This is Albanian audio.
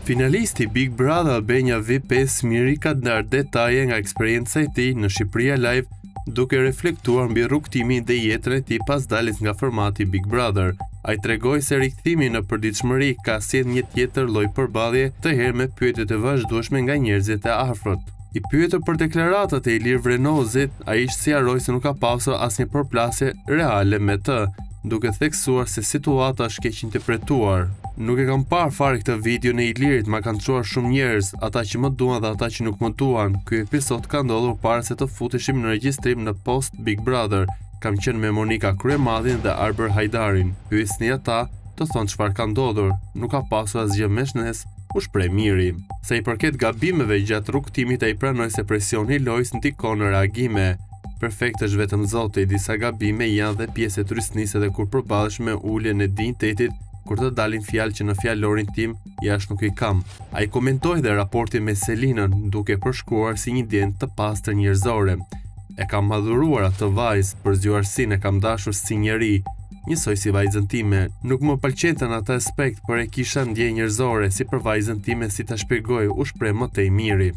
Finalisti Big Brother Albania V5 Miri ka ndarë detaje nga eksperjenca e tij në Shqipëria Live, duke reflektuar mbi rrugtimin dhe jetën e tij pas daljes nga formati Big Brother. Ai tregoi se rikthimi në përditshmëri ka sjellë një tjetër lloj përballje, të herë me pyetjet e vazhdueshme nga njerëzit e afërt. I pyetur për deklaratat e Ilir Vrenozit, ai sqaroi se nuk ka pasur asnjë përplasje reale me të, duke theksuar se situata është keq interpretuar. Nuk e kam parë fare këtë video në Ilirit, ma kanë çuar shumë njerëz, ata që më duan dhe ata që nuk më duan. Ky episod ka ndodhur para se të futeshim në regjistrim në post Big Brother. Kam qenë me Monika Kryemadhin dhe Arber Hajdarin. Pyesni ata, të thonë çfarë ka ndodhur. Nuk ka pasur asgjë mes nes, u shpreh Miri. Sa i përket gabimeve gjatë rrugtimit, ai pranoi se presioni i lojës ndikon në reagime. Perfekt është vetëm Zoti, disa gabime janë dhe pjesë e turistnisë dhe kur përballesh me uljen e dinjitetit, kur të dalin fjalë që në fjalorin tim jashtë nuk i kam. Ai komentoi dhe raportin me Selinën, duke përshkruar si një djent të pastër njerëzore. E kam madhuruar atë vajzë, për zgjuarsinë e kam dashur si njeri, njësoj si vajzën time. Nuk më pëlqente në atë aspekt, por e kisha ndjenjë njerëzore si për vajzën time, si ta shpjegoj, u shpreh më tej Miri.